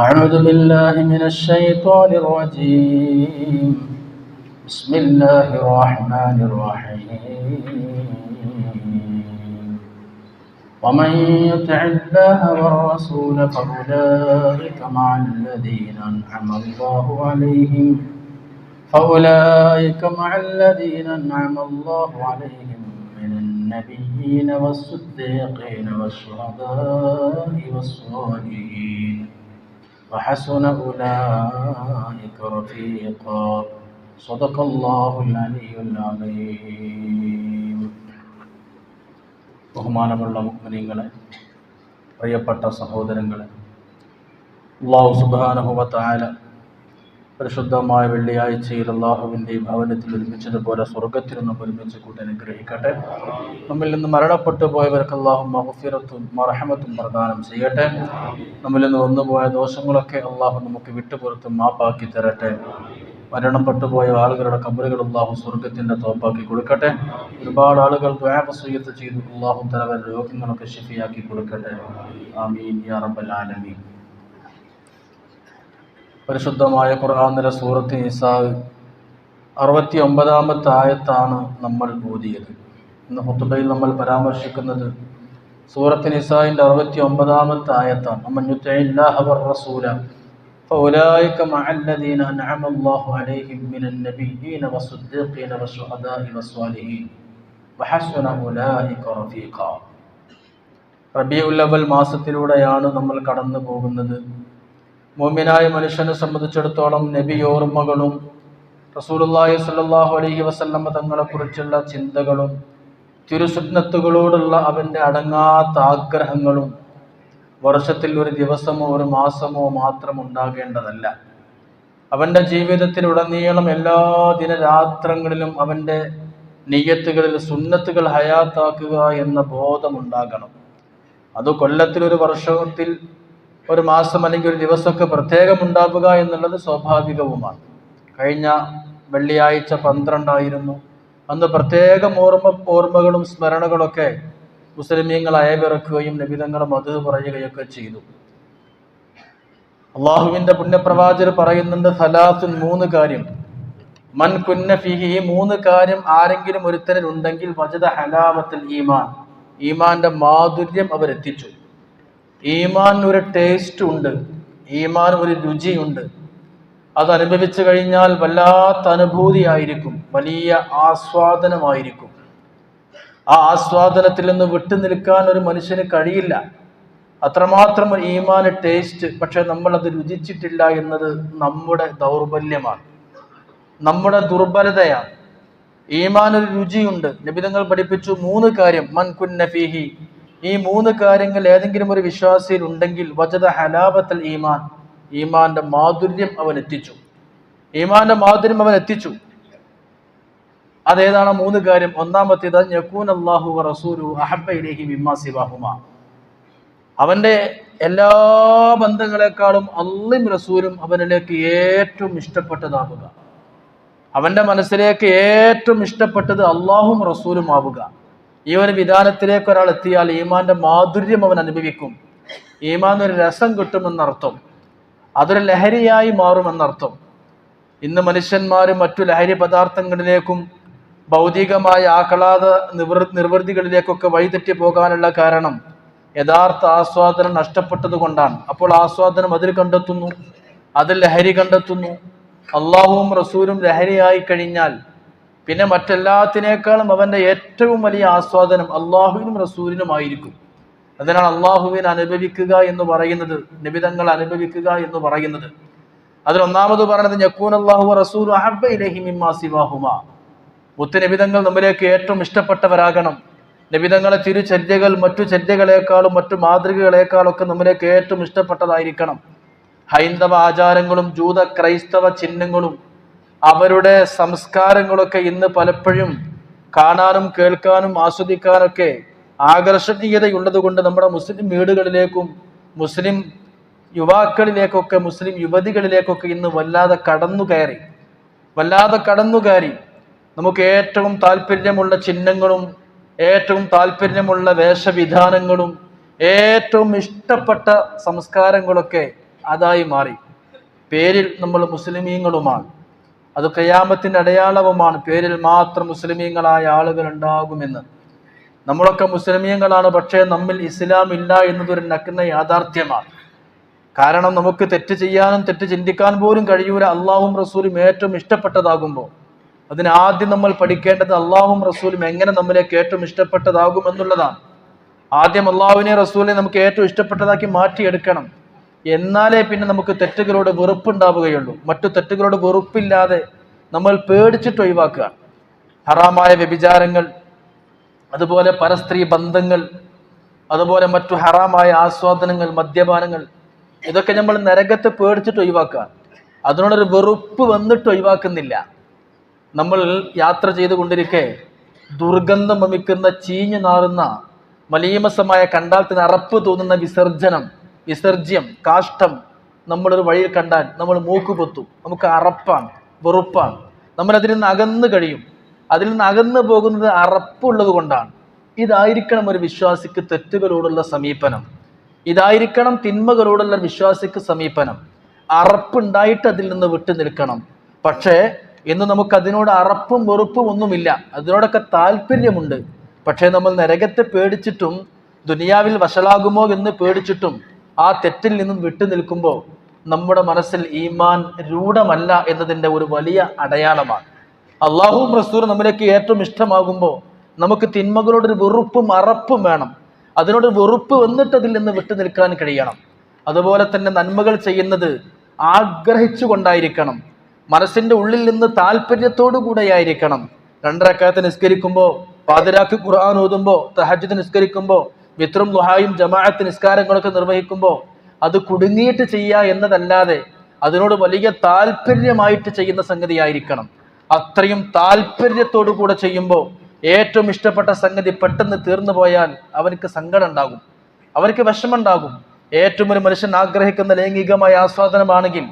أعوذ بالله من الشيطان الرجيم. بسم الله الرحمن الرحيم. ومن يطع الله والرسول فأولئك مع الذين أنعم الله عليهم من النبيين والصديقين والشهداء والصالحين وحسن أولئك رفيقا. صدق الله العلي العظيم. ബഹുമാനമുള്ള മുഅ്മിനീങ്ങളെ, പ്രിയപ്പെട്ട സഹോദരങ്ങളെ, അല്ലാഹു സുബ്ഹാനഹു വ തആല പരിശുദ്ധമായ വെള്ളിയാഴ്ചയിൽ അല്ലാഹുവിൻ്റെ ഭവനത്തിൽ ഒരുമിച്ചതുപോലെ സ്വർഗ്ഗത്തിൽ നാം ഒരുമിച്ച് കൂട്ടി അനുഗ്രഹിക്കട്ടെ. നമ്മിൽ നിന്ന് മരണപ്പെട്ടു പോയവർക്ക് അല്ലാഹു മഗ്ഫിറത്തും മർഹമത്തും പ്രദാനം ചെയ്യട്ടെ. നമ്മിൽ നിന്ന് വന്നുപോയ ദോഷങ്ങളൊക്കെ അല്ലാഹു നമുക്ക് വിട്ടുപുറത്ത് മാപ്പാക്കി തരട്ടെ. മരണപ്പെട്ടു പോയ ആളുകളുടെ ഖബറുകൾ അല്ലാഹു സ്വർഗ്ഗത്തിൻ്റെ തോപ്പാക്കി കൊടുക്കട്ടെ. ഒരുപാട് ആളുകൾ ദുആ വസിയ്യത്ത് ചെയ്തു. അല്ലാഹു തആല രോഗങ്ങളൊക്കെ ശിഫയാക്കി കൊടുക്കട്ടെ. ആമീൻ യാ റബ്ബൽ ആലമീൻ. പരിശുദ്ധമായ ഖുർആനിലെ സൂറത്ത് നിസാ 69-ാമത്തെ ആയത്താണ് നമ്മൾ ഓതിയത്. ഇന്ന് ഖുതുബയിൽ നമ്മൾ പരാമർശിക്കുന്നത് സൂറത്ത് നിസാഇന്റെ 69-ാമത്തെ ആയത്താണ്. അമ്മൻ യുതിഇല്ലാഹ വർ-റസൂല ഫൗലൈക മഅല്ലദീന അൻഅമ അല്ലാഹു അലൈഹിം മിനൻ നബിയ്യീന വസ്സുദ്ദീഖീന വശുഹദാഇ വസ്സാലിഹീൻ വഹസ്ന ഉലൈക റഫീഖ. റബീഉൽ അവൽ മാസത്തിലൂടെയാണ് നമ്മൾ കടന്നു പോകുന്നത്. മുഅ്മിനായ മനുഷ്യനെ സംബന്ധിച്ചിടത്തോളം നബി ഓർമ്മകളും റസൂലുള്ളാഹി സ്വല്ലല്ലാഹു അലൈഹി വസല്ലം തങ്ങളെക്കുറിച്ചുള്ള ചിന്തകളും തിരുസുന്നത്തുകളോടുള്ള അവൻ്റെ അടങ്ങാത്ത ആഗ്രഹങ്ങളും വർഷത്തിൽ ഒരു ദിവസമോ ഒരു മാസമോ മാത്രം ഉണ്ടാകേണ്ടതല്ല. അവൻ്റെ ജീവിതത്തിലുടനീളം എല്ലാ ദിനരാത്രങ്ങളിലും അവൻ്റെ നിയ്യത്തുകളിൽ സുന്നത്തുകൾ ഹയാത്താക്കുക എന്ന ബോധമുണ്ടാകണം. അത് കൊല്ലത്തിലൊരു വർഷത്തിൽ ഒരു മാസം അല്ലെങ്കിൽ ഒരു ദിവസമൊക്കെ പ്രത്യേകം ഉണ്ടാവുക എന്നുള്ളത് സ്വാഭാവികവുമാണ്. കഴിഞ്ഞ വെള്ളിയാഴ്ച 12 അന്ന് പ്രത്യേകം ഓർമ്മകളും സ്മരണകളൊക്കെ മുസ്ലിമീങ്ങൾ അയവിറക്കുകയും നബിതങ്ങളെ മദ്ഹ് പറയുകയൊക്കെ ചെയ്തു. അള്ളാഹുവിൻ്റെ പുണ്യപ്രവാചകർ പറയുന്നുണ്ട്, സലാസുൻ, 3 കാര്യം, മൻ കുന്ന ഫീഹി, ഈ 3 കാര്യം ആരെങ്കിലും ഒരുത്തനിൽ ഉണ്ടെങ്കിൽ വജദ ഹലാവത്തുൽ ഈമാൻ, ഈമാന്റെ മാധുര്യം അവരെത്തിച്ചു. ഈമാൻ ഒരു ടേസ്റ്റ് ഉണ്ട്, ഈമാൻ ഒരു രുചിയുണ്ട്. അത് അനുഭവിച്ചു കഴിഞ്ഞാൽ വല്ലാത്ത അനുഭൂതിയായിരിക്കും, വലിയ ആസ്വാദനമായിരിക്കും. ആ ആസ്വാദനത്തിൽ നിന്ന് വിട്ടു നിൽക്കാൻ ഒരു മനുഷ്യന് കഴിയില്ല. അത്രമാത്രം ഒരു ഈമാൻ ടേസ്റ്റ്. പക്ഷെ നമ്മളത് രുചിച്ചിട്ടില്ല എന്നത് നമ്മുടെ ദൗർബല്യമാണ്, നമ്മുടെ ദുർബലതയാണ്. ഈമാൻ ഒരു രുചിയുണ്ട്. നബിതങ്ങൾ പഠിപ്പിച്ചു 3 കാര്യം, മൻ കുന്ന ഫീഹി, ഈ 3 കാര്യങ്ങൾ ഏതെങ്കിലും ഒരു വിശ്വാസിയിൽ ഉണ്ടെങ്കിൽ വജദ ഹലാവത്തുൽ ഈമാൻ, ഈമാന്റെ മാധുര്യം അവൻ എത്തിച്ചു, ഈമാന്റെ മാധുര്യം അവൻ എത്തിച്ചു. അതേതാണ് 3 കാര്യം? ഒന്നാമത്തേത് യകൂന അല്ലാഹു വ റസൂലുഹു അഹബ്ബ ഇലൈഹി മിമ്മാ സിവാഹുമാ, അവന്റെ എല്ലാ ബന്ധങ്ങളെക്കാളും അല്ലാഹും റസൂലും അവനിലേക്ക് ഏറ്റവും ഇഷ്ടപ്പെട്ടതാവുക. അവന്റെ മനസ്സിലേക്ക് ഏറ്റവും ഇഷ്ടപ്പെട്ടത് അല്ലാഹും റസൂലും ആവുക. ഈ ഒരു വിധാനത്തിലേക്ക് ഒരാൾ എത്തിയാൽ ഈമാന്റെ മാധുര്യം അവൻ അനുഭവിക്കും. ഈമാൻ ഒരു രസം കിട്ടുമെന്നർത്ഥം, അതൊരു ലഹരിയായി മാറുമെന്നർത്ഥം. ഇന്ന് മനുഷ്യന്മാർ മറ്റു ലഹരി പദാർത്ഥങ്ങളിലേക്കും ഭൗതികമായ ആഹ്ലാദ നിർവൃതികളിലേക്കൊക്കെ വഴിതെറ്റി പോകാനുള്ള കാരണം യഥാർത്ഥ ആസ്വാദനം നഷ്ടപ്പെട്ടത് കൊണ്ടാണ്. അപ്പോൾ ആസ്വാദനം അതിൽ കണ്ടെത്തുന്നു, അതിൽ ലഹരി കണ്ടെത്തുന്നു. അള്ളാഹുവും റസൂലും ലഹരിയായി കഴിഞ്ഞാൽ പിന്നെ മറ്റെല്ലാത്തിനേക്കാളും അവൻ്റെ ഏറ്റവും വലിയ ആസ്വാദനം അള്ളാഹുവിനും റസൂലിനുമായിരിക്കും. അതിനാണ് അള്ളാഹുവിനെ അനുഭവിക്കുക എന്ന് പറയുന്നത്, നിബിതങ്ങൾ അനുഭവിക്കുക എന്ന് പറയുന്നത്. അതിൽ ഒന്നാമത് പറയുന്നത് യകൂന അല്ലാഹു വ റസൂലു അഹബ്ബ ഇലൈഹി മിമ്മാ സിവാഹുമാ, മുത്തുനിബിതങ്ങൾ നമ്മിലേക്ക് ഏറ്റവും ഇഷ്ടപ്പെട്ടവരാകണം. നിബിതങ്ങളെ തിരുചര്യകൾ മറ്റു ചര്യകളെക്കാളും മറ്റു മാതൃകകളെക്കാളൊക്കെ നമ്മിലേക്ക് ഏറ്റവും ഇഷ്ടപ്പെട്ടതായിരിക്കണം. ഹൈന്ദവ ആചാരങ്ങളും ജൂത ക്രൈസ്തവ ചിഹ്നങ്ങളും അവരുടെ സംസ്കാരങ്ങളൊക്കെ ഇന്ന് പലപ്പോഴും കാണാനും കേൾക്കാനും ആസ്വദിക്കാനൊക്കെ ആകർഷണീയതയുള്ളത് കൊണ്ട് നമ്മുടെ മുസ്ലിം വീടുകളിലേക്കും മുസ്ലിം യുവാക്കളിലേക്കൊക്കെ മുസ്ലിം യുവതികളിലേക്കൊക്കെ ഇന്ന് വല്ലാതെ കടന്നു കയറി നമുക്ക് ഏറ്റവും താല്പര്യമുള്ള ചിഹ്നങ്ങളും ഏറ്റവും താല്പര്യമുള്ള വേഷവിധാനങ്ങളും ഏറ്റവും ഇഷ്ടപ്പെട്ട സംസ്കാരങ്ങളൊക്കെ അതായി മാറി. പേരിൽ നമ്മൾ മുസ്ലിമീങ്ങളുമാണ്, അത് ഖിയാമത്തിന്റെ അടയാളവുമാണ്. പേരിൽ മാത്രം മുസ്ലിമീങ്ങളായ ആളുകൾ ഉണ്ടാകുമെന്ന്. നമ്മളൊക്കെ മുസ്ലിമീങ്ങളാണ്, പക്ഷേ നമ്മിൽ ഇസ്ലാം ഇല്ല എന്നതൊരു നഗ്ന യാഥാർത്ഥ്യമാണ്. കാരണം നമുക്ക് തെറ്റ് ചെയ്യാനും തെറ്റ് ചിന്തിക്കാൻ പോലും കഴിയൂല അള്ളാഹും റസൂലും ഏറ്റവും ഇഷ്ടപ്പെട്ടതാകുമ്പോൾ. അതിനാദ്യം നമ്മൾ പഠിക്കേണ്ടത് അള്ളാഹും റസൂലും എങ്ങനെ നമ്മിലേക്ക് ഏറ്റവും ഇഷ്ടപ്പെട്ടതാകും എന്നുള്ളതാണ്. ആദ്യം അള്ളാഹുവിനെ റസൂലിനെ നമുക്ക് ഏറ്റവും ഇഷ്ടപ്പെട്ടതാക്കി മാറ്റിയെടുക്കണം. എന്നാലേ പിന്നെ നമുക്ക് തെറ്റുകളോട് വെറുപ്പുണ്ടാവുകയുള്ളൂ. മറ്റു തെറ്റുകളോട് വെറുപ്പില്ലാതെ നമ്മൾ പേടിച്ചിട്ട് ഒഴിവാക്കുക. ഹറാമായ വ്യഭിചാരങ്ങൾ, അതുപോലെ പരസ്ത്രീ ബന്ധങ്ങൾ, അതുപോലെ മറ്റു ഹറാമായ ആസ്വാദനങ്ങൾ, മദ്യപാനങ്ങൾ, ഇതൊക്കെ നമ്മൾ നരകത്തെ പേടിച്ചിട്ട് ഒഴിവാക്കുക. അതിനോടൊരു വെറുപ്പ് വന്നിട്ട് ഒഴിവാക്കുന്നില്ല. നമ്മൾ യാത്ര ചെയ്തുകൊണ്ടിരിക്കെ ദുർഗന്ധം വമിക്കുന്ന, ചീഞ്ഞു നാറുന്ന, മലീമസമായ, കണ്ടാൽ തന്നെ അറപ്പ് തോന്നുന്ന വിസർജ്യം, കാഷ്ടം നമ്മളൊരു വഴിയിൽ കണ്ടാൽ നമ്മൾ മൂക്ക് പൊത്തും. നമുക്ക് അറപ്പാണ്, വെറുപ്പാണ്. നമ്മൾ അതിൽ നിന്ന് അകന്നു കഴിയും. അതിൽ നിന്ന് അകന്നു പോകുന്നത് അറപ്പുള്ളത് കൊണ്ടാണ്. ഇതായിരിക്കണം ഒരു വിശ്വാസിക്ക് തെറ്റുകളോടുള്ള സമീപനം. ഇതായിരിക്കണം തിന്മകളോടുള്ള വിശ്വാസിക്ക് സമീപനം. അറപ്പുണ്ടായിട്ട് അതിൽ നിന്ന് വിട്ടു നിൽക്കണം. പക്ഷേ ഇന്ന് നമുക്ക് അതിനോട് അറപ്പും വെറുപ്പും ഒന്നുമില്ല. അതിനോടൊക്കെ താല്പര്യമുണ്ട്. പക്ഷേ നമ്മൾ നരകത്തെ പേടിച്ചിട്ടും ദുനിയാവിൽ വഷളാകുമോ എന്ന് പേടിച്ചിട്ടും ആ തെറ്റിൽ നിന്നും വിട്ടു നിൽക്കുമ്പോൾ നമ്മുടെ മനസ്സിൽ ഈമാൻ രൂഢമല്ല എന്നതിൻ്റെ ഒരു വലിയ അടയാളമാണ്. അള്ളാഹുവും റസൂലും നമ്മിലേക്ക് ഏറ്റവും ഇഷ്ടമാകുമ്പോൾ നമുക്ക് തിന്മകളോടൊരു വെറുപ്പും അറപ്പും വേണം. അതിനോട് വെറുപ്പ് വന്നിട്ട് അതിൽ നിന്ന് വിട്ടു നിൽക്കാൻ കഴിയണം. അതുപോലെ തന്നെ നന്മകൾ ചെയ്യുന്നത് ആഗ്രഹിച്ചു കൊണ്ടായിരിക്കണം. മനസ്സിന്റെ ഉള്ളിൽ നിന്ന് താല്പര്യത്തോടു കൂടെയായിരിക്കണം. 2 റക്അത്ത് നിസ്കരിക്കുമ്പോൾ, പാതിരാക്ക് ഖുർആൻ ഓതുമ്പോൾ, തഹജ്ജുദ് നിസ്കരിക്കുമ്പോൾ, വിത്റും ദുഹായും ജമാഅത്ത് നിസ്കാരങ്ങളൊക്കെ നിർവഹിക്കുമ്പോൾ അത് കുടുങ്ങിയിട്ട് ചെയ്യുക എന്നതല്ലാതെ അതിനോട് വലിയ താല്പര്യമായിട്ട് ചെയ്യുന്ന സംഗതിയായിരിക്കണം. അത്രയും താല്പര്യത്തോടു കൂടെ ചെയ്യുമ്പോൾ ഏറ്റവും ഇഷ്ടപ്പെട്ട സംഗതി പെട്ടെന്ന് തീർന്നു പോയാൽ അവനക്ക് സങ്കടം ഉണ്ടാകും, അവർക്ക് വിഷമമുണ്ടാകും. ഏറ്റവും ഒരു മനുഷ്യൻ ആഗ്രഹിക്കുന്ന ലൈംഗികമായ ആസ്വാദനമാണെങ്കിൽ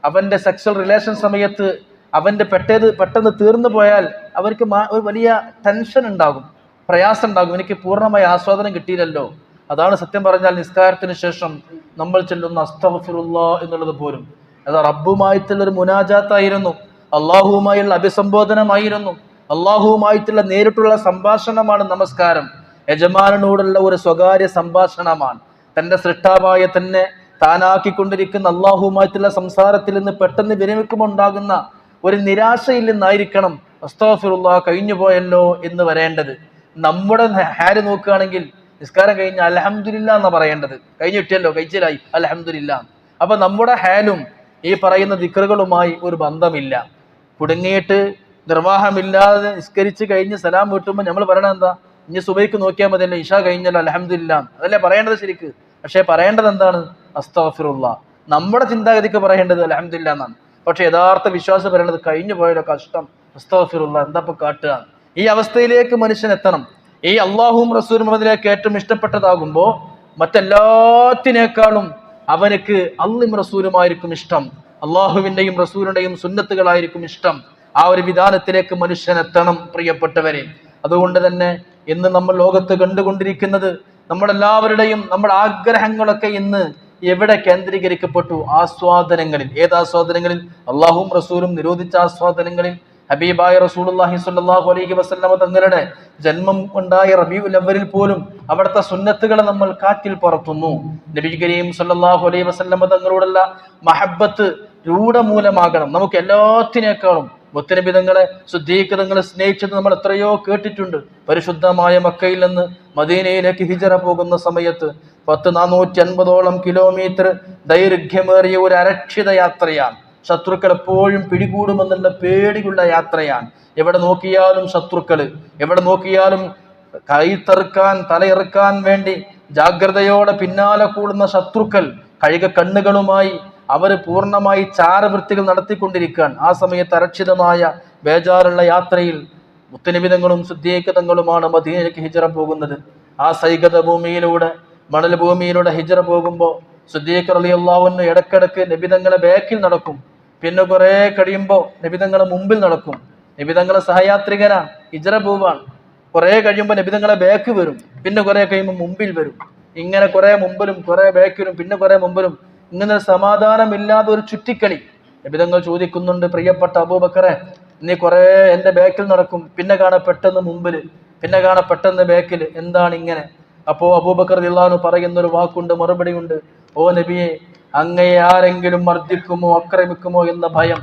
അവന്റെ സെക്സ്വൽ റിലേഷൻ സമയത്ത് അവന്റെ പെട്ടെന്ന് തീർന്നു പോയാൽ അവർക്ക് ഒരു വലിയ ടെൻഷൻ ഉണ്ടാകും, പ്രയാസം ഉണ്ടാകും. എനിക്ക് പൂർണ്ണമായ ആസ്വാദനം കിട്ടിയില്ലല്ലോ. അതാണ് സത്യം പറഞ്ഞാൽ നിസ്കാരത്തിന് ശേഷം നമ്മൾ ചൊല്ലുന്ന അസ്തഗ്ഫിറുല്ലാഹ് എന്നുള്ളത് പോലും അത് റബ്ബുമായിട്ടുള്ളൊരു മുനാജാത്തായിരുന്നു, അള്ളാഹുവുമായുള്ള അഭിസംബോധനമായിരുന്നു, അള്ളാഹുവുമായിട്ടുള്ള നേരിട്ടുള്ള സംഭാഷണമാണ് നമസ്കാരം. യജമാനോടുള്ള ഒരു സ്വകാര്യ സംഭാഷണമാണ്. തന്റെ സൃഷ്ടാവായ തന്നെ താനാക്കിക്കൊണ്ടിരിക്കുന്ന അള്ളാഹുവുമായിട്ടുള്ള സംസാരത്തിൽ നിന്ന് പെട്ടെന്ന് വിരമിക്കുമുണ്ടാകുന്ന ഒരു നിരാശയിൽ നിന്നായിരിക്കണം അസ്തഗ്ഫിറുല്ലാഹ് കഴിഞ്ഞു പോയല്ലോ എന്ന് വരേണ്ടത്. നമ്മുടെ ഹാല് നോക്കുകയാണെങ്കിൽ നിസ്കാരം കഴിഞ്ഞ അൽഹംദുലില്ലാ എന്നാ പറയേണ്ടത്. കഴിഞ്ഞു കിട്ടിയല്ലോ, കഴിച്ചിലായി, അൽഹംദുലില്ലാ. അപ്പൊ നമ്മുടെ ഹാലും ഈ പറയുന്ന ദിക്റുകളുമായി ഒരു ബന്ധമില്ല. കുടുങ്ങിയിട്ട് നിർവാഹമില്ലാതെ നിസ്കരിച്ച് കഴിഞ്ഞ് സലാം വീട്ടുമ്പോൾ നമ്മൾ പറയണത് എന്താ? ഇനി സുബൈക്ക് നോക്കിയാൽ മതിയല്ലോ, ഇഷ കഴിഞ്ഞല്ലോ, അൽഹംദുലില്ലാ, അതല്ലേ പറയേണ്ടത് ശരിക്ക്. പക്ഷെ പറയേണ്ടത് എന്താണ്? അസ്തഗ്ഫിറുല്ലാഹ്. നമ്മുടെ ചിന്താഗതിക്ക് പറയേണ്ടത് അൽഹംദുലില്ലാ എന്നാണ്. പക്ഷെ യഥാർത്ഥ വിശ്വാസം പറയേണ്ടത് കഴിഞ്ഞു പോയാലോ കഷ്ടം, അസ്തഗ്ഫിറുല്ലാഹ്, എന്താ ഇപ്പൊ കാട്ടുക? ഈ അവസ്ഥയിലേക്ക് മനുഷ്യൻ എത്തണം. ഈ അള്ളാഹുവും റസൂലും അതിലേക്ക് ഏറ്റവും ഇഷ്ടപ്പെട്ടതാകുമ്പോൾ മറ്റെല്ലാത്തിനേക്കാളും അവനക്ക് അള്ളയും റസൂലുമായിരിക്കും ഇഷ്ടം, അള്ളാഹുവിന്റെയും റസൂലിന്റെയും സുന്നത്തുകളായിരിക്കും ഇഷ്ടം. ആ ഒരു വിധാനത്തിലേക്ക് മനുഷ്യൻ എത്തണം പ്രിയപ്പെട്ടവരെ. അതുകൊണ്ട് തന്നെ ഇന്ന് നമ്മൾ ലോകത്ത് കണ്ടുകൊണ്ടിരിക്കുന്നത് നമ്മളെല്ലാവരുടെയും നമ്മുടെ ആഗ്രഹങ്ങളൊക്കെ ഇന്ന് എവിടെ കേന്ദ്രീകരിക്കപ്പെട്ടു? ആസ്വാദനങ്ങളിൽ. ഏതാസ്വാദനങ്ങളിൽ? അള്ളാഹുവും റസൂലും നിരോധിച്ച ആസ്വാദനങ്ങളിൽ. ഹബീബായ റസൂലുള്ളാഹി സ്വല്ലല്ലാഹു അലൈഹി വസല്ലമ തങ്ങളുടെ ജന്മം ഉണ്ടായ റബീഉൽ അവ്വലിൽ പോലും അവിടുത്തെ സുന്നത്തുകളെ നമ്മൾ കാറ്റിൽ പറത്തുന്നു. നബി കരീം സ്വല്ലല്ലാഹു അലൈഹി വസല്ലമ തങ്ങളോടുള്ള മഹബ്ബത്ത് രൂഢമൂലമാകണം. നമുക്ക് എല്ലാത്തിനേക്കാളും മുത്തനബി തങ്ങളെ, സിദ്ദീഖ് തങ്ങളെ സ്നേഹിച്ചത് നമ്മൾ എത്രയോ കേട്ടിട്ടുണ്ട്. പരിശുദ്ധമായ മക്കയിൽ നിന്ന് മദീനയിലേക്ക് ഹിജറ പോകുന്ന സമയത്ത് 450ഓളം കിലോമീറ്റർ ദൈർഘ്യമേറിയ ഒരു അരക്ഷിത യാത്രയാണ്. ശത്രുക്കൾ എപ്പോഴും പിടികൂടുമെന്നുള്ള പേടിയുള്ള യാത്രയാണ്. എവിടെ നോക്കിയാലും ശത്രുക്കള്, എവിടെ നോക്കിയാലും കൈത്തെറുക്കാൻ, തലയിറക്കാൻ വേണ്ടി ജാഗ്രതയോടെ പിന്നാലെ കൂടുന്ന ശത്രുക്കൾ കഴുക കണ്ണുകളുമായി അവർ പൂർണ്ണമായി ചാരവൃത്തികൾ നടത്തിക്കൊണ്ടിരിക്കുകയാണ്. ആ സമയത്ത് അരക്ഷിതമായ ബേജാറുള്ള യാത്രയിൽ മുത്തനബിതങ്ങളും സിദ്ദീഖ് തങ്ങളുമാണ് മദീനയിലേക്ക് ഹിജറ പോകുന്നത്. ആ സൈകത ഭൂമിയിലൂടെ, മണൽ ഭൂമിയിലൂടെ ഹിജറ പോകുമ്പോൾ സിദ്ദീഖ് റളിയല്ലാഹു അൻഹു ഇടക്കിടക്ക് നബിതങ്ങളെ ബാക്കിൽ നടക്കും. പിന്നെ കുറെ കഴിയുമ്പോൾ നബിതങ്ങളെ മുമ്പിൽ നടക്കും. നബിതങ്ങളെ സഹയാത്രികനാണ്, ഹിജറ പോവാണ്. കുറെ കഴിയുമ്പോൾ നബിതങ്ങളെ ബാക്ക് വരും, പിന്നെ കുറെ കഴിയുമ്പോൾ മുമ്പിൽ വരും. ഇങ്ങനെ കുറെ മുമ്പിലും കുറെ ബാക്കിലും പിന്നെ കുറെ മുമ്പിലും ഇങ്ങനെ സമാധാനമില്ലാതെ ഒരു ചുറ്റിക്കളി. നബിതങ്ങൾ ചോദിക്കുന്നുണ്ട്, പ്രിയപ്പെട്ട അബൂബക്കറെ, നീ കുറെ എൻ്റെ ബാക്കിൽ നടക്കും, പിന്നെ കാണാൻ പെട്ടെന്ന് മുമ്പില്, പിന്നെ കാണാൻ പെട്ടെന്ന് ബാക്കിൽ, എന്താണ് ഇങ്ങനെ? അപ്പോ അബൂബക്കർ റളിയല്ലാഹു അൻഹു പറയുന്നൊരു വാക്കുണ്ട്, മറുപടി ഉണ്ട്. ഓ നബിയെ, അങ്ങയെ ആരെങ്കിലും മർദ്ദിക്കുമോ ആക്രമിക്കുമോ എന്ന ഭയം.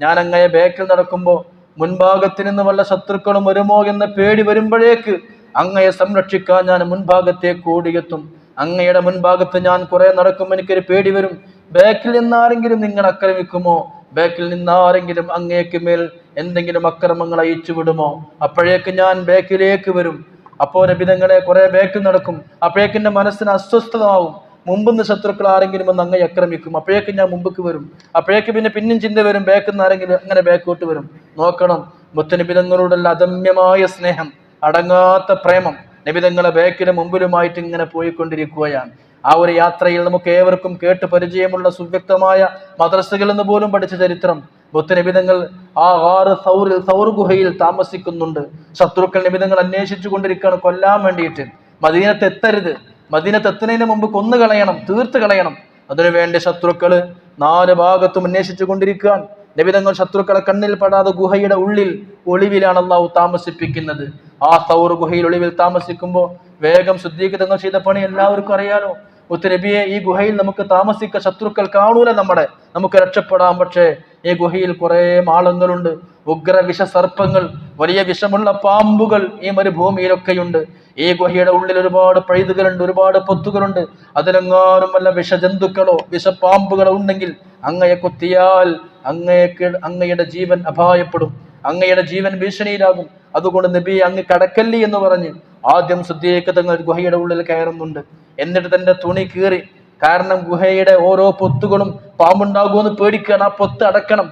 ഞാൻ അങ്ങയെ ബാക്കിൽ നടക്കുമ്പോൾ മുൻഭാഗത്ത് നിന്ന് വല്ല ശത്രുക്കളും വരുമോ എന്ന പേടി വരുമ്പോഴേക്ക് അങ്ങയെ സംരക്ഷിക്കാൻ ഞാൻ മുൻഭാഗത്തേക്ക് ഓടിയെത്തും. അങ്ങയുടെ മുൻഭാഗത്ത് ഞാൻ കുറെ നടക്കുമ്പോൾ എനിക്കൊരു പേടി വരും, ബാക്കിൽ നിന്നാരെങ്കിലും നിങ്ങൾ ആക്രമിക്കുമോ, ബാക്കിൽ നിന്നാരെങ്കിലും അങ്ങേക്ക് മേൽ എന്തെങ്കിലും അക്രമങ്ങൾ അയച്ചു വിടുമോ, അപ്പോഴേക്ക് ഞാൻ ബാക്കിലേക്ക് വരും. അപ്പോ നബിതങ്ങളെ കുറെ ബാക്കിൽ നടക്കും, അപ്പോഴേക്ക് എൻ്റെ മനസ്സിന് അസ്വസ്ഥമാവും. മുമ്പ് ശത്രുക്കൾ ആരെങ്കിലും വന്ന് അങ്ങയെ ആക്രമിക്കും, അപ്പോഴേക്കും ഞാൻ മുമ്പക്ക് വരും. അപ്പോഴേക്ക് പിന്നെയും ചിന്ത വരും, ബാക്കിൽ നിന്ന് ആരെങ്കിലും അങ്ങനെ ബാക്കോട്ട് വരും. നോക്കണം, മുത്തനബിതങ്ങളോടുള്ള അദമ്യമായ സ്നേഹം, അടങ്ങാത്ത പ്രേമം നബിതങ്ങളെ ബാക്കിലും മുമ്പിലുമായിട്ട് ഇങ്ങനെ പോയിക്കൊണ്ടിരിക്കുകയാണ്. ആ ഒരു യാത്രയിൽ നമുക്ക് ഏവർക്കും കേട്ട് പരിചയമുള്ള സുവ്യക്തമായ മദ്രസകളിൽ നിന്ന് പോലും പഠിച്ച ചരിത്രം. മുത്തനബിതങ്ങൾ ആ സൗർ ഗുഹയിൽ താമസിക്കുന്നുണ്ട്. ശത്രുക്കൾ നബിതങ്ങൾ അന്വേഷിച്ചു കൊണ്ടിരിക്കുകയാണ് കൊല്ലാൻ വേണ്ടിയിട്ട്. മദീനത്ത് എത്തരുത്, മദീനത്ത് എത്തുന്നതിന് മുമ്പ് കൊന്നു കളയണം, തീർത്ത് കളയണം. അതിനുവേണ്ടി ശത്രുക്കള് 4 ഭാഗത്തും അന്വേഷിച്ചു കൊണ്ടിരിക്കുകയാണ്. നബിതങ്ങൾ ശത്രുക്കളെ കണ്ണിൽ പെടാതെ ഗുഹയുടെ ഉള്ളിൽ ഒളിവിലാണ് അള്ളാഹു താമസിപ്പിക്കുന്നത്. ആ സൗർ ഗുഹയിൽ ഒളിവിൽ താമസിക്കുമ്പോൾ വേഗം ശുദ്ധീകൃതങ്ങൾ ചെയ്ത പണി എല്ലാവർക്കും അറിയാലോ. മുത്തുനബിയെ, ഈ ഗുഹയിൽ നമുക്ക് താമസിക്ക, ശത്രുക്കൾ കാണൂല നമുക്ക് രക്ഷപ്പെടാം. പക്ഷേ ഈ ഗുഹയിൽ കുറെ മാളങ്ങളുണ്ട്, ഉഗ്ര വിഷസർപ്പങ്ങൾ, വലിയ വിഷമുള്ള പാമ്പുകൾ ഈ മരുഭൂമിയിലൊക്കെയുണ്ട്. ഈ ഗുഹയുടെ ഉള്ളിൽ ഒരുപാട് പഴുതുകളുണ്ട്, ഒരുപാട് പൊത്തുകളുണ്ട്. അതിലെങ്ങാനും വല്ല വിഷജന്തുക്കളോ വിഷപ്പാമ്പുകളോ ഉണ്ടെങ്കിൽ അങ്ങയെ കൊത്തിയാൽ അങ്ങയുടെ ജീവൻ അപായപ്പെടും, അങ്ങയുടെ ജീവൻ ഭീഷണിയിലാകും. അതുകൊണ്ട് നബി അങ്ങ് കടക്കല്ലി എന്ന് പറഞ്ഞ് ആദ്യം ശുദ്ധീകൃതങ്ങൾ ഗുഹയുടെ ഉള്ളിൽ കയറുന്നുണ്ട്. എന്നിട്ട് തന്റെ തുണി കീറി, കാരണം ഗുഹയുടെ ഓരോ പൊത്തുകളും പാമ്പുണ്ടാകുമെന്ന് പേടിക്കുകയാണ്. ആ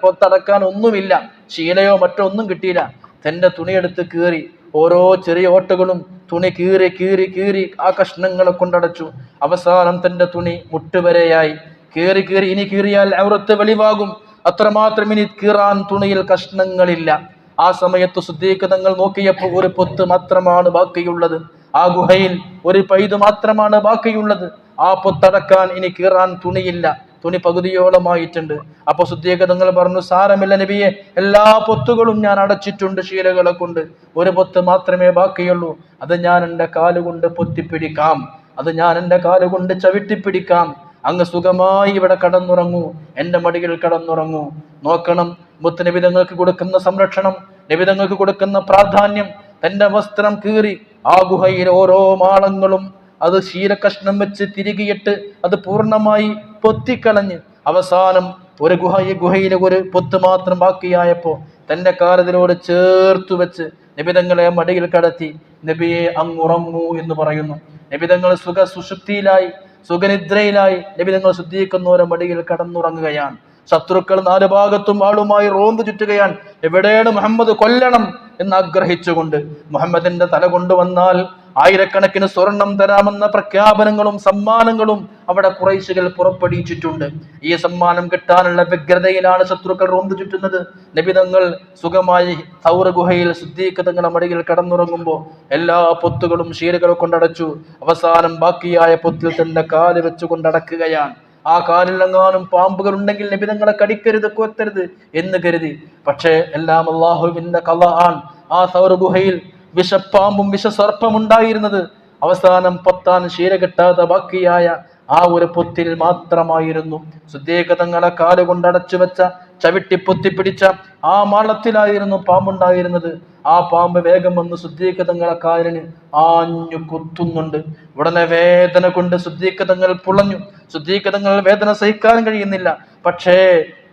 പൊത്തടക്കാൻ ഒന്നുമില്ല, ശീലയോ മറ്റോ ഒന്നും കിട്ടിയില്ല. തന്റെ തുണിയെടുത്ത് കീറി, ഓരോ ചെറിയ ഓട്ടകളും തുണി കീറി കീറി കീറി ആ കഷ്ണങ്ങളെ കൊണ്ടടച്ചു. അവസാനം തന്റെ തുണി മുട്ടുവരെയായി. കീറി കീറി, ഇനി കീറിയാൽ ഔറത്ത് വെളിവാകും, അത്രമാത്രം ഇനി കീറാൻ തുണിയിൽ കഷ്ണങ്ങളില്ല. ആ സമയത്ത് ശുദ്ധീകൃതങ്ങൾ നോക്കിയപ്പോൾ ഒരു പൊത്ത് മാത്രമാണ് ബാക്കിയുള്ളത്. ആ ഗുഹയിൽ ഒരു പൈത് മാത്രമാണ് ബാക്കിയുള്ളത്. ആ പൊത്തടക്കാൻ ഇനി കീറാൻ തുണിയില്ല, തുണി പകുതിയോളമായിട്ടുണ്ട്. അപ്പൊ ശുദ്ധീകൃതങ്ങൾ പറഞ്ഞു, സാരമില്ല നബിയെ, എല്ലാ പൊത്തുകളും ഞാൻ അടച്ചിട്ടുണ്ട് ശീലകളെ കൊണ്ട്, ഒരു പൊത്ത് മാത്രമേ ബാക്കിയുള്ളൂ. അത് ഞാൻ എൻ്റെ കാലുകൊണ്ട് പൊത്തിപ്പിടിക്കാം, അത് ഞാൻ എൻ്റെ കാലുകൊണ്ട് ചവിട്ടിപ്പിടിക്കാം. അങ്ങ് സുഖമായി ഇവിടെ കടന്നുറങ്ങൂ, എൻ്റെ മടിയിൽ കടന്നുറങ്ങൂ. നോക്കണം, മുത്തുനബിതങ്ങൾക്ക് കൊടുക്കുന്ന സംരക്ഷണം, നബിതങ്ങൾക്ക് കൊടുക്കുന്ന പ്രാധാന്യം. തന്റെ വസ്ത്രം കീറി ആ ഗുഹയിൽ ഓരോ മാളങ്ങളും അത് ശീലകഷ്ണം വെച്ച് തിരികിയിട്ട് അത് പൂർണ്ണമായി പൊത്തിക്കളഞ്ഞ് അവസാനം ഒരു ഗുഹയിലെ ഒരു പൊത്ത് മാത്രം ബാക്കിയായപ്പോ തന്റെ കാലത്തിനോട് ചേർത്തു വെച്ച് നബിതങ്ങളെ മടിയിൽ കടത്തി, നബിയെ അങ്ങുറങ്ങൂ എന്ന് പറയുന്നു. നബിതങ്ങൾ സുഷുപ്തിയിലായി, സുഖനിദ്രയിലായി നബിതങ്ങൾ ശുദ്ധീകരിക്കുന്നവരെ മടിയിൽ കടന്നുറങ്ങുകയാണ്. ശത്രുക്കൾ 4 ഭാഗത്തും ആളുമായി റോന്ത് ചുറ്റുകയാണ്. എവിടെയാണ് മുഹമ്മദ് കൊല്ലണം എന്ന് ആഗ്രഹിച്ചുകൊണ്ട്. മുഹമ്മദിന്റെ തല കൊണ്ടുവന്നാൽ 1000കണക്കിന് സ്വർണം തരാമെന്ന പ്രഖ്യാപനങ്ങളും സമ്മാനങ്ങളും അവിടെ ഖുറൈശികൾ പുറപ്പെടുവിച്ചിട്ടുണ്ട്. ഈ സമ്മാനം കിട്ടാനുള്ള വ്യഗ്രതയിലാണ് ശത്രുക്കൾ റോന്ത് ചുറ്റുന്നത്. നബിതങ്ങൾ സുഖമായി സൗർ ഗുഹയിൽ ശുദ്ധീകൃതങ്ങളുടെ മടിയിൽ കടന്നുറങ്ങുമ്പോൾ എല്ലാ പൊത്തുകളും ശീലകൾ കൊണ്ടടച്ചു. അവസാനം ബാക്കിയായ പൊത്തിൽ തന്റെ കാല് വെച്ച് കൊണ്ടടക്കുകയാണ്. ആ കാലിലെങ്ങാനും പാമ്പുകൾ ഉണ്ടെങ്കിൽ നബിതങ്ങളെ കടിക്കരുത്, കൊത്തരുത് എന്ന് കരുതി. പക്ഷേ എല്ലാം അള്ളാഹുവിന്റെ ഖളആൻ. ആ സൗർ ഗുഹയിൽ വിഷപ്പാമ്പും വിഷസർപ്പം ഉണ്ടായിരുന്നത് അവസാനം പൊത്താൻ ശീല കിട്ടാതെ ബാക്കിയായ ആ ഒരു പൊത്തിൽ മാത്രമായിരുന്നു. ശുദ്ധീകൃതങ്ങളെ കാലുകൊണ്ടടച്ചു വെച്ച, ചവിട്ടി പൊത്തിപ്പിടിച്ച ആ മാളത്തിലായിരുന്നു പാമ്പുണ്ടായിരുന്നത്. ആ പാമ്പ് വേഗം വന്ന് ശുദ്ധീകൃതങ്ങളെ കാലിന് ആഞ്ഞു കുത്തുന്നുണ്ട്. ഉടനെ വേദന കൊണ്ട് ശുദ്ധീകൃതങ്ങൾ പുളഞ്ഞു. ശുദ്ധീകൃതങ്ങൾ വേദന സഹിക്കാൻ കഴിയുന്നില്ല. പക്ഷേ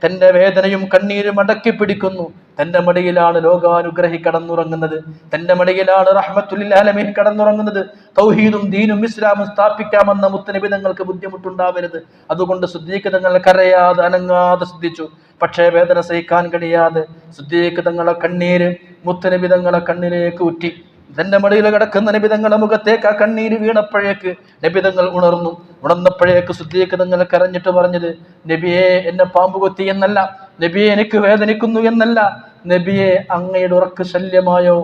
തന്റെ വേദനയും കണ്ണീരും അടക്കി പിടിക്കുന്നു. തന്റെ മടിയിലാണ് ലോകാനുഗ്രഹി കടന്നുറങ്ങുന്നത്, തന്റെ മടിയിലാണ് റഹ്മത്തുൽ ആലമീൻ കടന്നുറങ്ങുന്നത്. തൗഹീദും ദീനും ഇസ്ലാമും സ്ഥാപിക്കാമെന്ന മുത്തനബിതങ്ങൾക്ക് ബുദ്ധിമുട്ടുണ്ടാവരുത്. അതുകൊണ്ട് ശുദ്ധീകൃതങ്ങൾ കരയാതെ അനങ്ങാതെ ശ്രദ്ധിച്ചു. പക്ഷേ വേദന സഹിക്കാൻ കഴിയാതെ ശുദ്ധീകൃതങ്ങളെ കണ്ണീര് മുത്തനബിതങ്ങളെ കണ്ണിലേക്ക് ഉറ്റി. തന്റെ മടിയിൽ കിടക്കുന്ന നബിതങ്ങളുടെ മുഖത്തേക്ക് ആ കണ്ണീര് വീണപ്പോഴേക്ക് നബിതങ്ങൾ ഉണർന്നു. ഉണർന്നപ്പോഴേക്ക് ശുദ്ധീകൃതങ്ങൾ കരഞ്ഞിട്ട് പറഞ്ഞത്, നബിയെ എന്നെ പാമ്പ് കൊത്തി എന്നല്ല, നബിയെ എനിക്ക് വേദനിക്കുന്നു എന്നല്ല, നബിയെ അങ്ങയുടെ ഉറക്ക് ശല്യമായോ,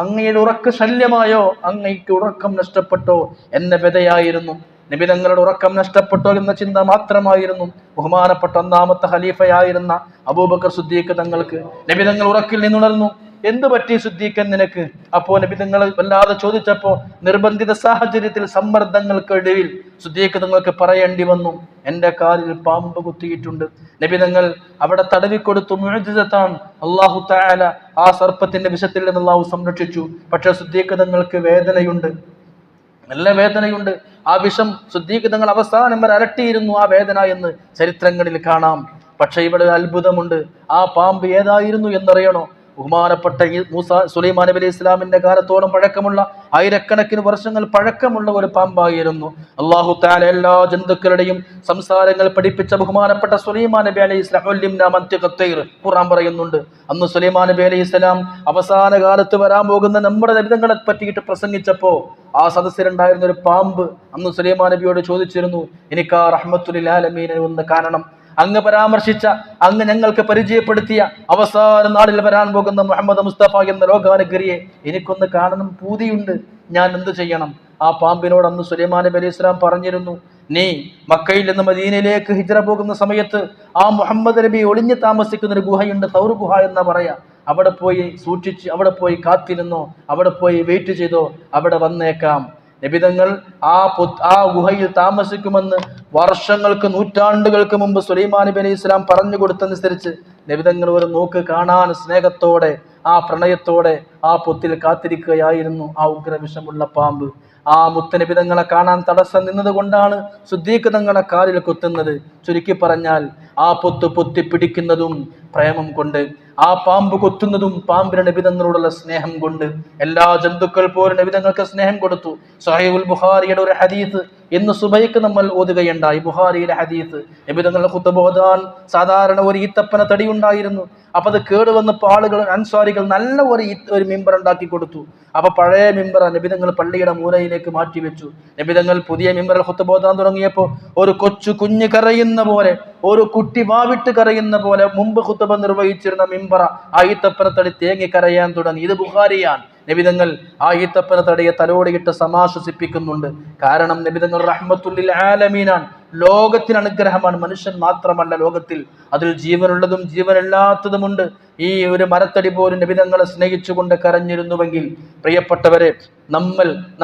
അങ്ങയുടെ ഉറക്ക് ശല്യമായോ, അങ്ങയ്ക്ക് ഉറക്കം നഷ്ടപ്പെട്ടോ, എന്നെ വ്യതയായിരുന്നു. നബി തങ്ങളുടെ ഉറക്കം നഷ്ടപ്പെട്ടു എന്ന ചിന്ത മാത്രമായിരുന്നു ബഹുമാനപ്പെട്ട ഒന്നാമത്തെ ഖലീഫയായിരുന്ന അബൂബക്കർ സിദ്ദീഖ് തങ്ങൾക്ക്. നബി തങ്ങൾ ഉറക്കിൽ നിന്നുണർന്നു. എന്ത് പറ്റി സിദ്ദീഖൻ നിനക്ക്? അപ്പോ നബി തങ്ങൾ വല്ലാതെ ചോദിച്ചപ്പോ നിർബന്ധിത സാഹചര്യത്തിൽ സമ്മർദ്ദങ്ങൾക്കിടയിൽ സിദ്ദീഖ് തങ്ങൾക്ക് പറയേണ്ടി വന്നു, എന്റെ കാലിൽ പാമ്പ് കുത്തിയിട്ടുണ്ട്. നബി തങ്ങൾ അവിടെ തടവിക്കൊടുത്തു. മുഅ്ജിസത്താണ്. അല്ലാഹു തആല ആ സർപ്പത്തിന്റെ വിഷത്തിൽ നിന്ന് അല്ലാഹു സംരക്ഷിച്ചു. പക്ഷെ സിദ്ദീഖ് തങ്ങൾക്ക് വേദനയുണ്ട്, നല്ല വേദനയുണ്ട്. ആ വിഷം സിദ്ദീഖ് തങ്ങൾ അവസാനം വരെ അലട്ടിയിരുന്നു ആ വേദന എന്ന് ചരിത്രങ്ങളിൽ കാണാം. പക്ഷെ ഇവിടെ അത്ഭുതമുണ്ട്. ആ പാമ്പ് ഏതായിരുന്നു എന്നറിയണോ? ബഹുമാനപ്പെട്ട സുലൈമാൻ നബി അലൈഹി ഇസ്ലാമിന്റെ കാലത്തോളം പഴക്കമുള്ള, ആയിരക്കണക്കിന് വർഷങ്ങൾ പഴക്കമുള്ള ഒരു പാമ്പായിരുന്നു. അല്ലാഹു തആല എല്ലാ ജന്തുക്കളുടെയും സംസാരങ്ങൾ പഠിപ്പിച്ച ബഹുമാനപ്പെട്ട സുലൈമാൻ നബി അലൈഹി ഇസ്ലാം ഖുർആൻ പറയുന്നുണ്ട്. അന്ന് സുലൈമാൻ നബി അലൈഹി ഇസ്ലാം അവസാന കാലത്ത് വരാൻ പോകുന്ന നമ്മുടെ നബിതങ്ങളെ പറ്റിയിട്ട് പ്രസംഗിച്ചപ്പോ ആ സദസ്സിലുണ്ടായിരുന്ന ഒരു പാമ്പ് അന്ന് സുലൈമാൻ നബിയോട് ചോദിച്ചിരുന്നു, എനിക്ക് ആ റഹ്മത്തുൽ ആലമീനെ ഒന്ന് കാണണം. അങ്ങ് പരാമർശിച്ച, അങ്ങ് ഞങ്ങൾക്ക് പരിചയപ്പെടുത്തിയ അവസാന നാളിൽ വരാൻ പോകുന്ന മുഹമ്മദ് മുസ്തഫ എന്ന ലോകാനുഗ്രഹിയെ എനിക്കൊന്ന് കാണണം, പൂതിയുണ്ട്, ഞാൻ എന്ത് ചെയ്യണം? ആ പാമ്പിനോട് അന്ന് സുലൈമാൻ നബി അലൈഹി സ്വലാം പറഞ്ഞിരുന്നു, നീ മക്കയിൽ നിന്ന് മദീനയിലേക്ക് ഹിജ്റ പോകുന്ന സമയത്ത് ആ മുഹമ്മദ് നബി ഒളിഞ്ഞു താമസിക്കുന്ന ഒരു ഗുഹയുണ്ട്, തൗർ ഗുഹ എന്നാ പറയാ. അവിടെ പോയി സൂക്ഷിച്ച്, അവിടെ പോയി കാത്തിരുന്നോ, അവിടെ പോയി വെയിറ്റ് ചെയ്തോ, അവിടെ വന്നേക്കാം. നബിതങ്ങൾ ആ ഗുഹയിൽ താമസിക്കുമെന്ന് വർഷങ്ങൾക്ക്, നൂറ്റാണ്ടുകൾക്ക് മുമ്പ് സുലൈമാൻ നബി അലൈഹി ഇസ്ലാം പറഞ്ഞു കൊടുത്തനുസരിച്ച് നബിതങ്ങൾ ഒരു നോക്ക് കാണാൻ സ്നേഹത്തോടെ, ആ പ്രണയത്തോടെ ആ പൊത്തിൽ കാത്തിരിക്കുകയായിരുന്നു ആ ഉഗ്രവിഷമുള്ള പാമ്പ്. ആ മുത്തനബിതങ്ങളെ കാണാൻ തടസ്സം നിന്നത് കൊണ്ടാണ് സിദ്ദീഖ് തങ്ങളെ കാലിൽ കുത്തുന്നത്. ചുരുക്കി പറഞ്ഞാൽ ആ പൊത്ത് പൊത്തി പിടിക്കുന്നതും പ്രേമം കൊണ്ട്, ആ പാമ്പ് കൊത്തുന്നതും പാമ്പിന് നബിതങ്ങളോടുള്ള സ്നേഹം കൊണ്ട്. എല്ലാ ജന്തുക്കൾ പോലും നബിതങ്ങൾക്ക് സ്നേഹം കൊടുത്തു. സഹീഹുൽ ബുഖാരിയുടെ ഒരു ഹദീസ് ഇന്ന് സുബൈക്ക് നമ്മൾ ഓതുകയുണ്ടായി. ബുഖാരിയിലെ ഹദീസ്, നബിതങ്ങളുടെ ഖുത്ബ ഓതാൻ സാധാരണ ഒരു ഈത്തപ്പന തടി ഉണ്ടായിരുന്നു. അപ്പൊ അത് കേടുവന്നപ്പോൾ ആളുകൾ, അൻസ്വാരികൾ നല്ല ഒരു മിമ്പർ ഉണ്ടാക്കി കൊടുത്തു. അപ്പൊ പഴയ മിമ്പർ നബിതങ്ങൾ പള്ളിയുടെ മൂലയിലേക്ക് മാറ്റിവെച്ചു. നബിതങ്ങൾ പുതിയ മിമ്പറിൽ ഖുത്ബ ഓതാൻ തുടങ്ങിയപ്പോൾ ഒരു കൊച്ചു കുഞ്ഞ് കരയുന്ന പോലെ, ഒരു കുട്ടി വാവിട്ട് കരയുന്ന പോലെ മുമ്പ് ഖുത്ബ നിർവഹിച്ചിരുന്ന മിമ്പറ ആ ഈത്തപ്പന തടി തേങ്ങി കരയാൻ തുടങ്ങി. ഇത് ബുഖാരിയാണ്. നബിതങ്ങൾ ആ ഈത്തപ്പന തടിയെ തലോടിയിട്ട് സമാശ്വസിപ്പിക്കുന്നുണ്ട്. കാരണം നബിതങ്ങൾ റഹ്മത്തുൽ ആലമീനാണ്, ലോകത്തിന് അനുഗ്രഹമാണ്. മനുഷ്യൻ മാത്രമല്ല, ലോകത്തിൽ അതിൽ ജീവനുള്ളതും ജീവനില്ലാത്തതുമുണ്ട്. ഈ ഒരു മരത്തടി പോലും നബിതങ്ങളെ സ്നേഹിച്ചുകൊണ്ട് കരഞ്ഞിരുന്നുവെങ്കിൽ, പ്രിയപ്പെട്ടവരെ,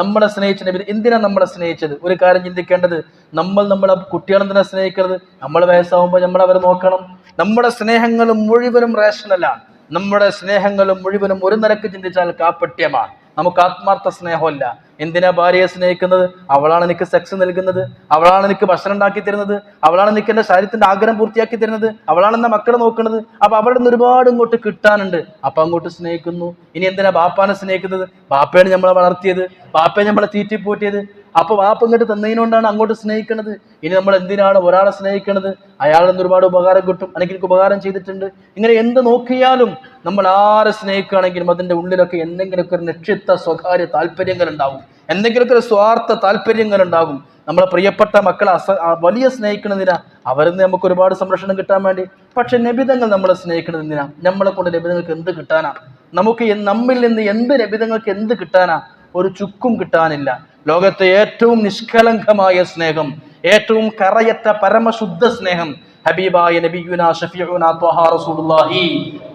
നമ്മളെ സ്നേഹിച്ച നബി എന്തിനാ നമ്മളെ സ്നേഹിച്ചത്? ഒരു കാര്യം ചിന്തിക്കേണ്ടത്, നമ്മളെ കുട്ടികളെന്തിനാ സ്നേഹിക്കുന്നത്? നമ്മൾ വയസ്സാവുമ്പോൾ നമ്മൾ അവരെ നോക്കണം. നമ്മുടെ സ്നേഹങ്ങളും മുഴുവനും റേഷനലാണ്. നമ്മുടെ സ്നേഹങ്ങളും മുഴുവനും ഒരു നിലക്ക് ചിന്തിച്ചാൽ കാപ്പട്യമാണ്. നമുക്ക് ആത്മാർത്ഥ സ്നേഹമല്ല. എന്തിനാ ഭാര്യയെ സ്നേഹിക്കുന്നത്? അവളാണ് എനിക്ക് സെക്സ് നൽകുന്നത്, അവളാണ് എനിക്ക് ഭക്ഷണം ഉണ്ടാക്കി തരുന്നത്, അവളാണ് എനിക്ക് എൻ്റെ ശരീരത്തിന്റെ ആഗ്രഹം പൂർത്തിയാക്കി തരുന്നത്, അവളാണ് എന്നെ മക്കളെ നോക്കുന്നത്. അപ്പൊ അവിടെ നിന്ന് ഒരുപാട് ഇങ്ങോട്ട് കിട്ടാനുണ്ട്, അപ്പൊ അങ്ങോട്ട് സ്നേഹിക്കുന്നു. ഇനി എന്തിനാ ബാപ്പാനെ സ്നേഹിക്കുന്നത്? ബാപ്പയാണ് നമ്മളെ വളർത്തിയത്, ബാപ്പയെ നമ്മളെ തീറ്റിപ്പോറ്റിയത്. അപ്പൊ വാപ്പ ഇങ്ങോട്ട് തന്നതിനോണ്ടാണ് അങ്ങോട്ട് സ്നേഹിക്കുന്നത്. ഇനി നമ്മൾ എന്തിനാണ് ഒരാളെ സ്നേഹിക്കുന്നത്? അയാളിൽ നിന്ന് ഒരുപാട് ഉപകാരം കിട്ടും, അല്ലെങ്കിൽ എനിക്ക് ഉപകാരം ചെയ്തിട്ടുണ്ട്. ഇങ്ങനെ എന്ത് നോക്കിയാലും നമ്മൾ ആരെ സ്നേഹിക്കുകയാണെങ്കിലും അതിന്റെ ഉള്ളിലൊക്കെ എന്തെങ്കിലുമൊക്കെ ഒരു നിക്ഷിപ്ത സ്വകാര്യ താല്പര്യങ്ങൾ ഉണ്ടാകും, എന്തെങ്കിലുമൊക്കെ ഒരു സ്വാർത്ഥ താല്പര്യങ്ങൾ ഉണ്ടാകും. നമ്മളെ പ്രിയപ്പെട്ട മക്കളെ വലിയ സ്നേഹിക്കണതിനാ, അവരിൽ നിന്ന് നമുക്ക് ഒരുപാട് സംരക്ഷണം കിട്ടാൻ വേണ്ടി. പക്ഷെ നബിതങ്ങൾ നമ്മളെ സ്നേഹിക്കണതിനാ. നമ്മളെ കൊണ്ട് നബിതങ്ങൾക്ക് എന്ത് കിട്ടാനാ? നമുക്ക് നമ്മിൽ നിന്ന് നബിതങ്ങൾക്ക് എന്ത് കിട്ടാനാ? ഒരു ചുക്കും കിട്ടാനില്ല. ലോകത്തെ ഏറ്റവും നിഷ്കളങ്കമായ സ്നേഹം, ഏറ്റവും കറയറ്റ പരമശുദ്ധ സ്നേഹം ഹബീബായ നബിയുനാ ഷഫീഉനാ ത്വഹ റസൂലുള്ളാഹി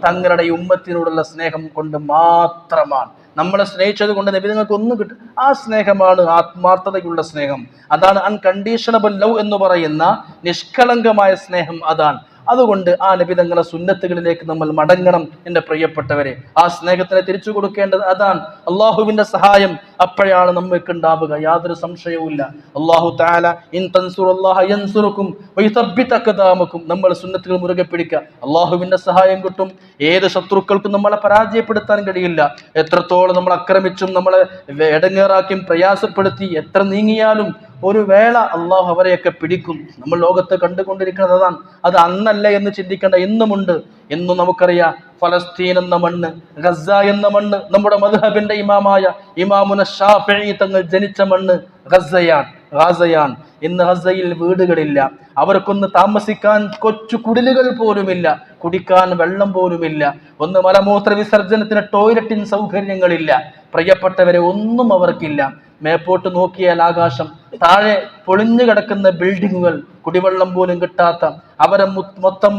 തങ്ങളുടെ ഉമ്മത്തിനോടുള്ള സ്നേഹം കൊണ്ട് മാത്രമാണ്. നമ്മളെ സ്നേഹിച്ചത് കൊണ്ട് നബിതങ്ങൾക്ക് ഒന്നും കിട്ടും. ആ സ്നേഹമാണ് ആത്മാർത്ഥതയുള്ള സ്നേഹം. അതാണ് അൺകണ്ടീഷണബിൾ ലവ് എന്ന് പറയുന്ന നിഷ്കളങ്കമായ സ്നേഹം. അതാണ്. അതുകൊണ്ട് ആ നബിതങ്ങളെ സുന്നത്തുകളിലേക്ക് നമ്മൾ മടങ്ങണം എൻ്റെ പ്രിയപ്പെട്ടവരെ. ആ സ്നേഹത്തിനെ തിരിച്ചു കൊടുക്കേണ്ടത് അതാണ്. അള്ളാഹുവിന്റെ സഹായം അപ്പോഴാണ് നമ്മൾക്ക് ഉണ്ടാവുക, യാതൊരു സംശയവുമില്ല. അല്ലാഹു തആല ഇൻ തൻസുറുല്ലാഹ യൻസുറുക്കും വയുസബ്ബിത് അഖ്ദാമക്കും. നമ്മൾ സുന്നത്തുകൾ മുറുകെ പിടിക്കുക, അള്ളാഹുവിന്റെ സഹായം കിട്ടും. ഏത് ശത്രുക്കൾക്കും നമ്മളെ പരാജയപ്പെടുത്താൻ കഴിയില്ല. എത്രത്തോളം നമ്മൾ ആക്രമിച്ചും നമ്മളെ എടങ്ങേറാക്കിയും പ്രയാസപ്പെടുത്തി എത്ര നീങ്ങിയാലും ഒരു വേള അള്ളാഹു അവരെയൊക്കെ പിടിക്കും. നമ്മൾ ലോകത്ത് കണ്ടുകൊണ്ടിരിക്കുന്നത് അതാണ്. അത് അന്നല്ല എന്ന് ചിന്തിക്കേണ്ട, എന്നുമുണ്ട്. എന്നും നമുക്കറിയാം, ഫലസ്തീൻ എന്ന മണ്ണ്, ഗസ എന്ന മണ്ണ്, നമ്മുടെ മദ്ഹബിന്റെ ഇമാമായ ഇമാമുന ശാഫിഈ തങ്ങൾ ജനിച്ച മണ്ണ് ഗസയാണ്. ഇന്ന് ഗസയിൽ വീടുകളില്ല, അവർക്കൊന്ന് താമസിക്കാൻ കൊച്ചു കുടിലുകൾ പോലുമില്ല, കുടിക്കാൻ വെള്ളം പോലുമില്ല, ഒന്ന് മലമൂത്ര വിസർജനത്തിന് ടോയ്ലറ്റിന് സൗകര്യങ്ങളില്ല. പ്രിയപ്പെട്ടവരെ, ഒന്നും അവർക്കില്ല. മേപ്പോട്ട് നോക്കിയാൽ ആകാശം, താഴെ പൊളിഞ്ഞു കിടക്കുന്ന ബിൽഡിങ്ങുകൾ, കുടിവെള്ളം പോലും കിട്ടാത്ത, അവരെ മൊത്തം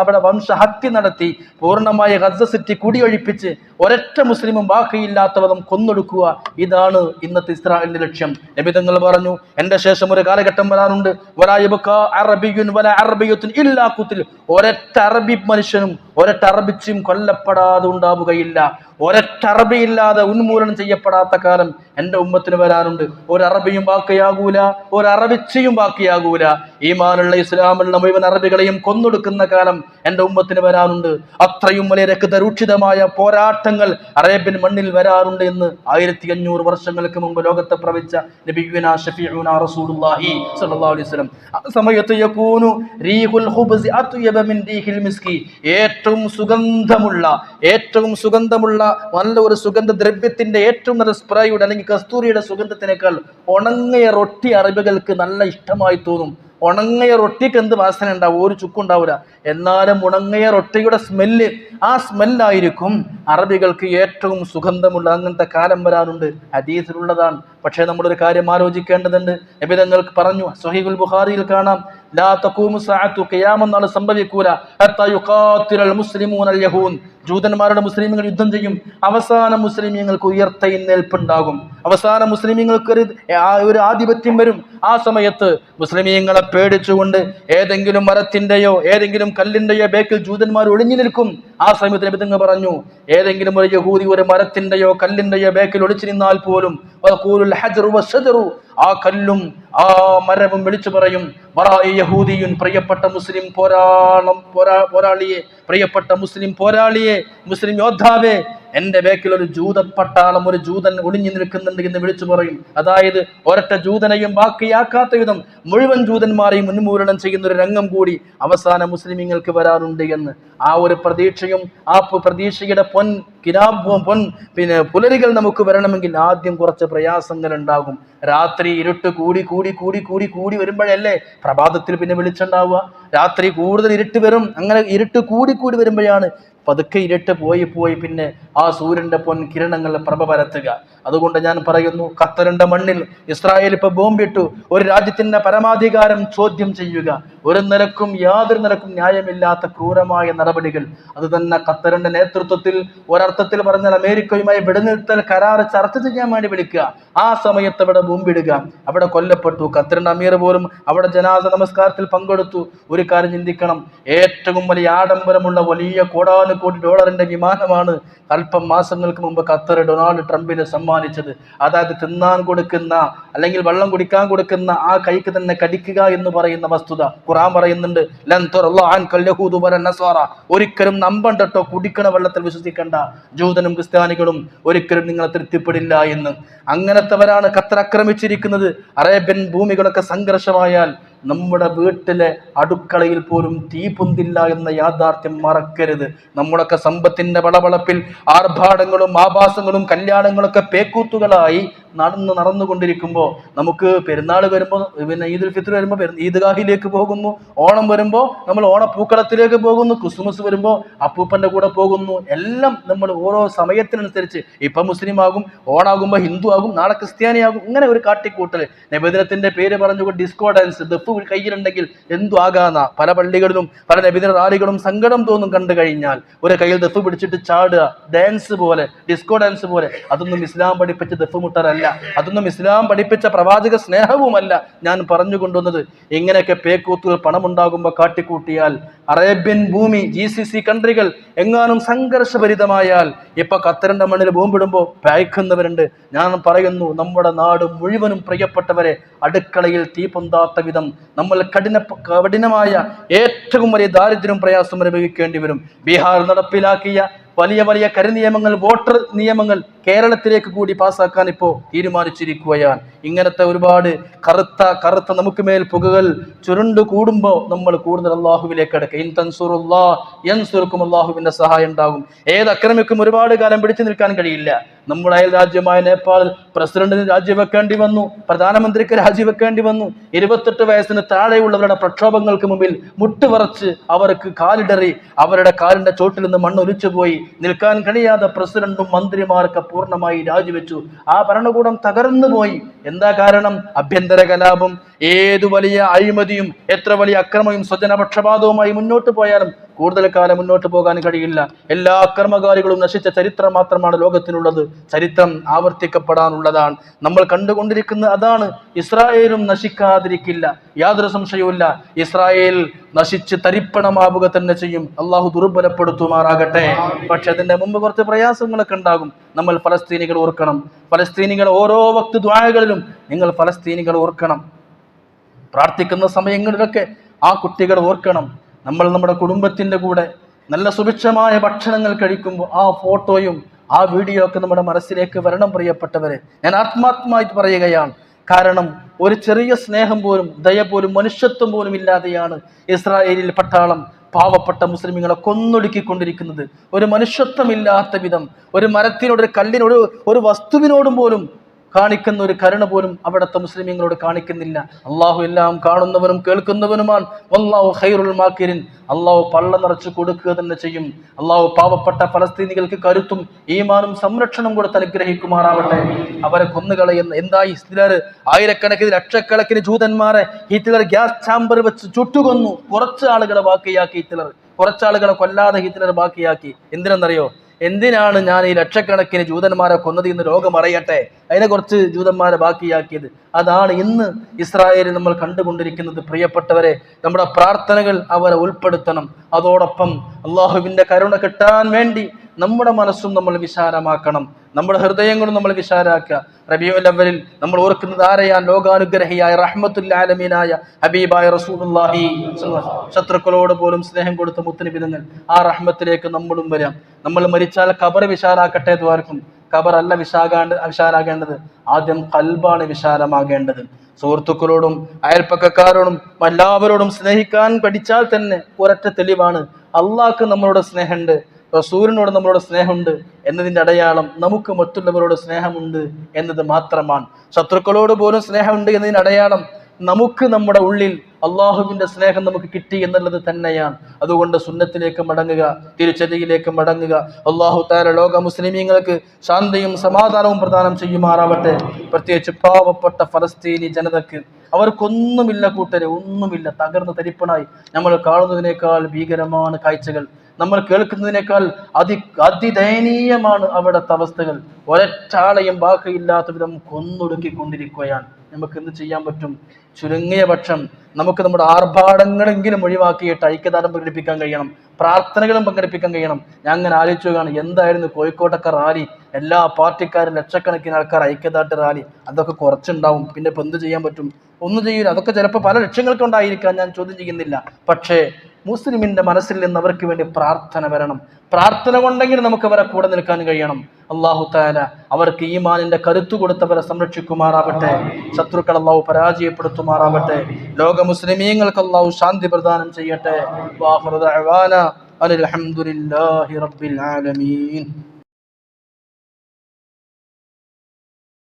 അവിടെ വംശഹത്യ നടത്തി പൂർണ്ണമായി ഗസ സിറ്റി കുടിയൊഴിപ്പിച്ച് ഒരൊറ്റ മുസ്ലിമും ബാക്കിയില്ലാത്തവരും കൊന്നൊടുക്കുക. ഇതാണ് ഇന്നത്തെ ഇസ്രായേലിന്റെ ലക്ഷ്യം. നബി തങ്ങൾ പറഞ്ഞു, എന്റെ ശേഷം ഒരു കാലഘട്ടം വരാനുണ്ട്, ഒരൊറ്റ അറബി മനുഷ്യനും ഒരൊറ്റ അറബിച്ചും കൊല്ലപ്പെടാതെ ഉണ്ടാവുകയില്ല. ഒരൊറ്റ അറബിയില്ലാതെ ഉന്മൂലനം ചെയ്യപ്പെടാത്ത കാലം എന്റെ ഉമ്മത്തിന് വരാനുണ്ട്. ഒരു അറബിയും ബാക്കിയാകൂല, ഒരു അറബിച്ചയും ബാക്കിയാകൂല. ഈമാനുള്ള ഇസ്ലാമുള്ള മുഴുവൻ അറബികളെയും കൊന്നൊടുക്കുന്ന കാലം എന്റെ ഉമ്മത്തിന് വരാനുണ്ട്. അത്രയും വലിയ രക്തരൂക്ഷിതമായ പോരാട്ടങ്ങൾ അറേബ്യൻ മണ്ണിൽ വരാറുണ്ട് എന്ന് 1500 വർഷങ്ങൾക്ക് മുമ്പ് ലോകത്തെ പ്രവചിച്ച നബിയുനാ ശഫീഉനാ റസൂലുള്ളാഹി സ്വല്ലല്ലാഹു അലൈഹി വസല്ലം. ആ സമയത്ത് യകൂനു റീഹുൽ ഖുബ്സി അത്യബ മിൻ റീഹിൽ മിസ്കി, ഏറ്റവും സുഗന്ധമുള്ള നല്ല ഒരു സുഗന്ധദ്രവ്യത്തിന്റെ ഏറ്റവും നല്ല സ്പ്രേയുടെ അല്ലെങ്കിൽ കസ്തൂരിയുടെ സുഗന്ധത്തിനേക്കാൾ ഉണങ്ങിയ റൊട്ടി അറബികൾക്ക് നല്ല ഇഷ്ടമായി തോന്നും. ഉണങ്ങിയ റൊട്ടിക്ക് എന്ത് വാസന ഉണ്ടാവും? ഒരു ചുക്കുണ്ടാവില്ല. എന്നാലും ഉണങ്ങിയ റൊട്ടിയുടെ സ്മെല്ല്, ആ സ്മെല്ലായിരിക്കും അറബികൾക്ക് ഏറ്റവും സുഗന്ധമുള്ള. അങ്ങനത്തെ കാലം വരാനുണ്ട്, ഹദീസിലുള്ളതാണ്. പക്ഷേ നമ്മളൊരു കാര്യം ആലോചിക്കേണ്ടതുണ്ട്. നബി തങ്ങൾക്ക് പറഞ്ഞു, സ്വഹീഹുൽ ബുഖാരിയിൽ കാണാം, ലാ തഖൂമു സഅതു, ഖിയാമത്ത് നാൾ സംഭവിക്കൂല ഹത്താ യുഖാതിലൽ മുസ്ലിമൂനൽ യഹൂദ്, ജൂതന്മാരുടെ മുസ്ലിമീങ്ങൾ യുദ്ധം ചെയ്യും. അവസാന മുസ്ലിമീങ്ങൾക്ക് ഉയർത്തെഴുന്നേൽപ്പുണ്ടാകും. അവസാന മുസ്ലിമീങ്ങൾക്ക് ഒരു ആധിപത്യം വരും. ആ സമയത്ത് മുസ്ലിമീങ്ങളെ പേടിച്ചുകൊണ്ട് ഏതെങ്കിലും മരത്തിന്റെയോ ഏതെങ്കിലും കല്ലിന്റെയോ ബേക്കിൽ ജൂതന്മാർ ഒളിഞ്ഞു നിൽക്കും. ആ സമയത്ത് നബി തങ്ങൾ പറഞ്ഞു, ഏതെങ്കിലും ഒരു യഹൂദി ഒരു മരത്തിന്റെയോ കല്ലിന്റെയോ ബേക്കിൽ ഒളിച്ചു നിന്നാൽ പോലും ആ കല്ലും ആ മരവും വിളിച്ചു പറയും, യഹൂദിയുൻ, പ്രിയപ്പെട്ട മുസ്ലിം പോരാളിയെ, പ്രിയപ്പെട്ട മുസ്ലിം പോരാളിയെ, മുസ്ലിം യോദ്ധാവേ, എന്റെ ബേക്കിൽ ഒരു ജൂതപ്പട്ടാളം, ഒരു ജൂതൻ ഒളിഞ്ഞു നിൽക്കുന്നുണ്ട് എന്ന് വിളിച്ചു പറയും. അതായത് ഒരൊറ്റ ജൂതനെയും ബാക്കിയാക്കാത്ത വിധം മുഴുവൻ ജൂതന്മാരെയും ഉന്മൂലനം ചെയ്യുന്ന ഒരു രംഗം കൂടി അവസാന മുസ്ലിമീങ്ങൾക്ക് വരാനുണ്ട് എന്ന്. ആ ഒരു പ്രതീക്ഷയും ആ പ്രതീക്ഷയുടെ പൊൻ പുലരികൾ നമുക്ക് വരണമെങ്കിൽ ആദ്യം കുറച്ച് പ്രയാസങ്ങൾ ഉണ്ടാകും. രാത്രി ഇരുട്ട് കൂടി വരുമ്പോഴല്ലേ പ്രഭാതത്തിൽ പിന്നെ വെളിച്ചുണ്ടാവുക. രാത്രി കൂടുതൽ ഇരുട്ട് വരും. അങ്ങനെ ഇരുട്ട് കൂടി വരുമ്പോഴാണ് പതുക്കെ ഇരുട്ട് പോയി പിന്നെ ആ സൂര്യന്റെ കിരണങ്ങൾ പ്രഭ പരത്തുക. അതുകൊണ്ട് ഞാൻ പറയുന്നു, ഖത്തറിന്റെ മണ്ണിൽ ഇസ്രായേൽ ഇപ്പൊ ബോംബിട്ടു. ഒരു രാജ്യത്തിന്റെ പരമാധികാരം ചോദ്യം ചെയ്യുക, യാതൊരു നിലക്കും ന്യായമില്ലാത്ത ക്രൂരമായ നടപടികൾ. അത് തന്നെ ഖത്തറിന്റെ നേതൃത്വത്തിൽ, ഒരർത്ഥത്തിൽ പറഞ്ഞാൽ അമേരിക്കയുമായി വെടിനിർത്തൽ കരാർ ചർച്ച ചെയ്യാൻ വേണ്ടി വിളിക്കുക. ആ സമയത്ത് അവിടെ ബോംബിടുക, അവിടെ കൊല്ലപ്പെട്ടു. ഖത്തറിന്റെ അമീർ പോലും അവിടെ ജനാസ നമസ്കാരത്തിൽ പങ്കെടുത്തു. ഒരു കാര്യം ചിന്തിക്കണം, ഏറ്റവും വലിയ ആഡംബരമുള്ള വലിയ കോടാനുകോടി ഡോളറിന്റെ വിമാനമാണ് അല്പം മാസങ്ങൾക്ക് മുമ്പ് ഖത്തർ ഡൊണാൾഡ് ട്രംപിന് സമ്മാനിച്ചത്. അതായത് തിന്നാൻ കൊടുക്കുന്ന അല്ലെങ്കിൽ വെള്ളം കുടിക്കാൻ കൊടുക്കുന്ന ആ കൈക്ക് തന്നെ കടിക്കുക എന്ന് പറയുന്ന വസ്തുത ഖുർആൻ പറയുന്നുണ്ട്. ഒരിക്കലും നമ്പണ്ടട്ടോ, കുടിക്കണ വെള്ളത്തിൽ വിശ്വസിക്കണ്ട, ജൂതനും ക്രിസ്ത്യാനികളും ഒരിക്കലും നിങ്ങളെ തൃപ്തിപ്പെടില്ല എന്ന്. അങ്ങനത്തെവരാണ് ഖത്തർ ആക്രമിച്ചിരിക്കുന്നത്. അറേബ്യൻ ഭൂമികളൊക്കെ സംഘർഷമായാൽ നമ്മുടെ വീട്ടിലെ അടുക്കളയിൽ പോലും തീ പൊന്തില്ല എന്ന യാഥാർത്ഥ്യം മറക്കരുത്. നമ്മുടെയൊക്കെ സമ്പത്തിന്റെ വളവളപ്പിൽ ആർഭാടങ്ങളും ആഭാസങ്ങളും കല്യാണങ്ങളൊക്കെ പേക്കൂത്തുകളായി നടന്നുകൊണ്ടിരിക്കുമ്പോൾ നമുക്ക് പെരുന്നാൾ വരുമ്പോൾ, പിന്നെ ഈദുൽ ഫിത്ർ വരുമ്പോൾ ഈദ്ഗാഹിലേക്ക് പോകുന്നു, ഓണം വരുമ്പോൾ നമ്മൾ ഓണപ്പൂക്കളത്തിലേക്ക് പോകുന്നു, ക്രിസ്മസ് വരുമ്പോൾ അപ്പൂപ്പന്റെ കൂടെ പോകുന്നു. എല്ലാം നമ്മൾ ഓരോ സമയത്തിനനുസരിച്ച് ഇപ്പം മുസ്ലിം ആകും, ഓണാകുമ്പോൾ ഹിന്ദു ആകും, നാളെ ക്രിസ്ത്യാനിയാകും. ഇങ്ങനെ ഒരു കാട്ടിക്കൂട്ടൽ. നബിദിനത്തിന്റെ പേര് പറഞ്ഞുകൊണ്ട് ഡിസ്കോ ഡാൻസ്, ദഫ് കയ്യിലുണ്ടെങ്കിൽ എന്തു ആകാന്ന. പല പള്ളികളിലും പല നബിദിന റാലികളും സങ്കടം തോന്നും കണ്ടു കഴിഞ്ഞാൽ. ഒരു കയ്യിൽ ദഫ് പിടിച്ചിട്ട് ചാടുക, ഡാൻസ് പോലെ, ഡിസ്കോ ഡാൻസ് പോലെ. അതൊന്നും ഇസ്ലാം പഠിപ്പിച്ച ദഫ് മുട്ടറല്ല, അതൊന്നും ഇസ്ലാം പഠിപ്പിച്ച പ്രവാചക സ്നേഹവുമല്ല ഞാൻ പറഞ്ഞു കൊണ്ടുവന്നത്. ഇങ്ങനെയൊക്കെ പേക്കൂത്തുകൾ പണമുണ്ടാകുമ്പോൾ കാട്ടിക്കൂട്ടിയാൽ അറേബ്യൻ ഭൂമി, GCC കൺട്രികൾ എങ്ങാനും സംഘർഷഭരിതമായാൽ, ഇപ്പൊ ഖത്തറിന്റെ മണ്ണിൽ ബോംബിടുമ്പോൾ പായിക്കുന്നവരുണ്ട്. ഞാൻ പറയുന്നു, നമ്മുടെ നാട് മുഴുവനും പ്രിയപ്പെട്ടവരെ, അടുക്കളയിൽ തീ പൊന്താത്ത വിധം നമ്മൾ കഠിനമായ ഏറ്റവും വലിയ ദാരിദ്ര്യവും പ്രയാസം അനുഭവിക്കേണ്ടി വരും. ബീഹാർ നടപ്പിലാക്കിയ വലിയ കരിനിയമങ്ങൾ, വോട്ടർ നിയമങ്ങൾ കേരളത്തിലേക്ക് കൂടി പാസ്സാക്കാൻ ഇപ്പോൾ തീരുമാനിച്ചിരിക്കുകയാണ്. ഇങ്ങനത്തെ ഒരുപാട് കറുത്ത നമുക്ക് മേൽ പുകകൾ ചുരുണ്ടു കൂടുമ്പോൾ നമ്മൾ കൂടുതൽ അള്ളാഹുവിലേക്ക് അടുക്കുക. ഇൻ തൻസുറുല്ലാഹ് യൻസുറുക്കും, അള്ളാഹുവിന്റെ സഹായം ഉണ്ടാകും. ഏത് അക്രമിക്കും ഒരുപാട് കാലം പിടിച്ചു നിൽക്കാൻ കഴിയില്ല. നമ്മുടെ അയൽ രാജ്യമായ നേപ്പാളിൽ പ്രസിഡന്റിന് രാജിവെക്കേണ്ടി വന്നു, പ്രധാനമന്ത്രിക്ക് രാജിവെക്കേണ്ടി വന്നു. 28 വയസ്സിന് താഴെയുള്ളവരുടെ പ്രക്ഷോഭങ്ങൾക്ക് മുമ്പിൽ മുട്ടുപറച്ച് അവർക്ക് കാലിടറി അവരുടെ കാലിന്റെ ചോട്ടിൽ നിന്ന് മണ്ണൊലിച്ചു പോയി. നിൽക്കാൻ കഴിയാതെ പ്രസിഡന്റും മന്ത്രിമാർക്ക് പൂർണ്ണമായി രാജിവെച്ചു. ആ ഭരണകൂടം തകർന്നു പോയി. എന്താ കാരണം? ആഭ്യന്തര കലാപം. ഏതു വലിയ അഴിമതിയും എത്ര വലിയ അക്രമവും സ്വജനപക്ഷപാതവുമായി മുന്നോട്ട് പോയാലും കൂടുതൽ കാലം മുന്നോട്ട് പോകാൻ കഴിയില്ല. എല്ലാ അക്രമകാരികളും നശിച്ച ചരിത്രം മാത്രമാണ് ലോകത്തിനുള്ളത്. ചരിത്രം ആവർത്തിക്കപ്പെടാനുള്ളതാണ്. നമ്മൾ കണ്ടുകൊണ്ടിരിക്കുന്നത് അതാണ്. ഇസ്രായേലും നശിക്കാതിരിക്കില്ല, യാതൊരു സംശയവുമില്ല. ഇസ്രായേൽ നശിച്ച് തരിപ്പണമാവുക തന്നെ ചെയ്യും. അള്ളാഹു ദുർബലപ്പെടുത്തുമാറാകട്ടെ. പക്ഷെ അതിന്റെ മുമ്പ് കുറച്ച് പ്രയാസങ്ങളൊക്കെ ഉണ്ടാകും. നമ്മൾ ഫലസ്തീനികൾ ഓർക്കണം. ഫലസ്തീനികൾ ഓരോ വക്ത് ദുആകളിലും നിങ്ങൾ ഫലസ്തീനികൾ ഓർക്കണം. പ്രാർത്ഥിക്കുന്ന സമയങ്ങളിലൊക്കെ ആ കുട്ടികൾ ഓർക്കണം. നമ്മൾ നമ്മുടെ കുടുംബത്തിന്റെ കൂടെ നല്ല സുഭിക്ഷമായ ഭക്ഷണങ്ങൾ കഴിക്കുമ്പോൾ ആ ഫോട്ടോയും ആ വീഡിയോ ഒക്കെ നമ്മുടെ മനസ്സിലേക്ക് വരണം. പ്രിയപ്പെട്ടവരെ, ഞാൻ ആത്മാർത്ഥമായി പറയുകയാണ്. കാരണം ഒരു ചെറിയ സ്നേഹം പോലും, ദയ പോലും, മനുഷ്യത്വം പോലും ഇല്ലാതെയാണ് ഇസ്രായേലിൽ പട്ടാളം പാവപ്പെട്ട മുസ്ലിമീങ്ങളെ കൊന്നൊടുക്കിക്കൊണ്ടിരിക്കുന്നത്. ഒരു മനുഷ്യത്വമില്ലാത്ത വിധം, ഒരു മരത്തിനോട്, ഒരു കല്ലിനോട്, ഒരു വസ്തുവിനോടും പോലും കാണിക്കുന്ന ഒരു കരുണ പോലും അവിടുത്തെ മുസ്ലിമീങ്ങളോട് കാണിക്കുന്നില്ല. അള്ളാഹു എല്ലാം കാണുന്നവനും കേൾക്കുന്നവനുമാണ്. വല്ലാഹു ഖൈറുൽ മാക്കിരിൻ. അള്ളാഹു പള്ള നിറച്ച് കൊടുക്കുക തന്നെ ചെയ്യും. അള്ളാഹു പാവപ്പെട്ട ഫലസ്തീനികൾക്ക് കരുത്തും ഈമാനും സംരക്ഷണം കൊടുത്ത് അനുഗ്രഹിക്കുമാറാവട്ടെ. അവരെ കൊന്നുകളയുന്ന എന്തായി ഹിറ്റ്ലർ ആയിരക്കണക്കിന് ലക്ഷക്കണക്കിന് ജൂതന്മാരെ ഹിറ്റ്ലർ ഗ്യാസ് ചാമ്പർ വെച്ച് ചുട്ടുകൊന്നു. കുറച്ച് ആളുകളെ ബാക്കിയാക്കി ഹിറ്റ്ലർ, കുറച്ചാളുകളെ കൊല്ലാതെ ഹിറ്റ്ലർ ബാക്കിയാക്കി. എന്തിനെന്നറിയോ? എന്തിനാണ് ഞാൻ ഈ ലക്ഷക്കണക്കിന് ജൂതന്മാരെ കൊന്നത് എന്ന് ലോകം അറിയട്ടെ, അതിനെ കുറച്ച് ജൂതന്മാരെ ബാക്കിയാക്കിയത്. അതാണ് ഇന്ന് ഇസ്രായേലിൽ നമ്മൾ കണ്ടുകൊണ്ടിരിക്കുന്നത്. പ്രിയപ്പെട്ടവരെ, നമ്മുടെ പ്രാർത്ഥനകൾ അവരെ ഉൾപ്പെടുത്തണം. അതോടൊപ്പം അള്ളാഹുവിന്റെ കരുണ കിട്ടാൻ വേണ്ടി നമ്മുടെ മനസ്സും നമ്മൾ വിശാലമാക്കണം, നമ്മുടെ ഹൃദയങ്ങളും നമ്മൾ വിശാലാക്കുക. റബീഉൽ അവ്വലിൽ നമ്മൾ ഓർക്കുന്നത് ആരെയാ? ലോകാനുഗ്രഹിയായ റഹ്മത്തുൽ ആലമീനായ ഹബീബായ റസൂലുള്ളാഹി സ്വല്ലല്ലാഹു അലൈഹി വസല്ലം. ശത്രുക്കളോട് പോലും സ്നേഹം കൊടുത്ത മുത്തുനബി തങ്ങൾ. ആ റഹ്മത്തിലേക്ക് നമ്മളും വരാം. നമ്മൾ മരിച്ചാൽ ഖബർ വിശാലാക്കട്ടെ ദ്വാർക്കും. ഖബർ അല്ല വിശാലാകേണ്ടത്, ആദ്യം ഖൽബാണ് വിശാലമാകേണ്ടത്. സുഹൃത്തുക്കളോടും അയൽപ്പക്കക്കാരോടും എല്ലാവരോടും സ്നേഹിക്കാൻ പഠിച്ചാൽ തന്നെ ഒരൊറ്റ തെളിവാണ് അള്ളാഹ്ക്ക് നമ്മളോട് സ്നേഹമുണ്ട്, റസൂലിനോട് നമ്മളോട് സ്നേഹമുണ്ട് എന്നതിൻ്റെ അടയാളം നമുക്ക് മറ്റുള്ളവരോട് സ്നേഹമുണ്ട് എന്നത് മാത്രമാണ്. ശത്രുക്കളോട് പോലും സ്നേഹമുണ്ട് എന്നതിൻ്റെ അടയാളം നമുക്ക് നമ്മുടെ ഉള്ളിൽ അള്ളാഹുവിന്റെ സ്നേഹം നമുക്ക് കിട്ടി എന്നുള്ളത് തന്നെയാണ്. അതുകൊണ്ട് സുന്നത്തിലേക്ക് മടങ്ങുക, തിരുച്ചര്യയിലേക്ക് മടങ്ങുക. അള്ളാഹു തആല ലോക മുസ്ലിമീങ്ങൾക്ക് ശാന്തിയും സമാധാനവും പ്രദാനം ചെയ്യുമാറാവട്ടെ. പ്രത്യേകിച്ച് പാവപ്പെട്ട ഫലസ്തീനി ജനതക്ക് അവർക്കൊന്നുമില്ല കൂട്ടരെ, ഒന്നുമില്ല. തകർന്ന് തരിപ്പണായി. നമ്മൾ കാണുന്നതിനേക്കാൾ ഭീകരമാണ് കാഴ്ചകൾ, നമ്മൾ കേൾക്കുന്നതിനേക്കാൾ അതിദയനീയമാണ് അവിടുത്തെ അവസ്ഥകൾ. ഒരൊറ്റാളെയും ബാക്കിയില്ലാത്ത വിധം കൊന്നൊടുക്കിക്കൊണ്ടിരിക്കുകയാണ്. നമുക്ക് എന്ത് ചെയ്യാൻ പറ്റും? ചുരുങ്ങിയ പക്ഷം നമുക്ക് നമ്മുടെ ആർഭാടങ്ങളെങ്കിലും ഒഴിവാക്കിയിട്ട് ഐക്യദാർഢ്യം പ്രകടിപ്പിക്കാൻ കഴിയണം, പ്രാർത്ഥനകളും പങ്കെടുപ്പിക്കാൻ കഴിയണം. ഞാൻ അങ്ങനെ ആലോചിക്കുകയാണ്, എന്തായിരുന്നു കോഴിക്കോട്ടൊക്കെ റാലി, എല്ലാ പാർട്ടിക്കാരും ലക്ഷക്കണക്കിന് ആൾക്കാർ ഐക്യദാർഢ്യ റാലി. അതൊക്കെ കുറച്ചുണ്ടാവും. പിന്നെ ഇപ്പം എന്ത് ചെയ്യാൻ പറ്റും? ഒന്നും ചെയ്യില്ല. അതൊക്കെ ചിലപ്പോൾ പല ലക്ഷ്യങ്ങൾക്കുണ്ടായിരിക്കാം, ഞാൻ ചോദ്യം ചെയ്യുന്നില്ല. പക്ഷേ മുസ്ലിമിന്റെ മനസ്സിൽ നിന്ന് അവർക്ക് വേണ്ടി പ്രാർത്ഥന വരണം. പ്രാർത്ഥന കൊണ്ടെങ്കിൽ നമുക്ക് അവരെ കൂടെ നിൽക്കാൻ കഴിയണം. അല്ലാഹു തആല അവർക്ക് ഈമാനിന്റെ കരുത്തു കൊടുത്തവരെ സംരക്ഷിക്കുമാറാവട്ടെ. ശത്രുക്കൾ അല്ലാഹു പരാജയപ്പെടുത്തുമാറാവട്ടെ. ലോക മുസ്ലിമീങ്ങൾക്ക് അല്ലാഹു ശാന്തി പ്രദാനം ചെയ്യട്ടെ. വാഖിറു ദഅവാന അൽഹംദുലില്ലാഹി റബ്ബിൽ ആലമീൻ.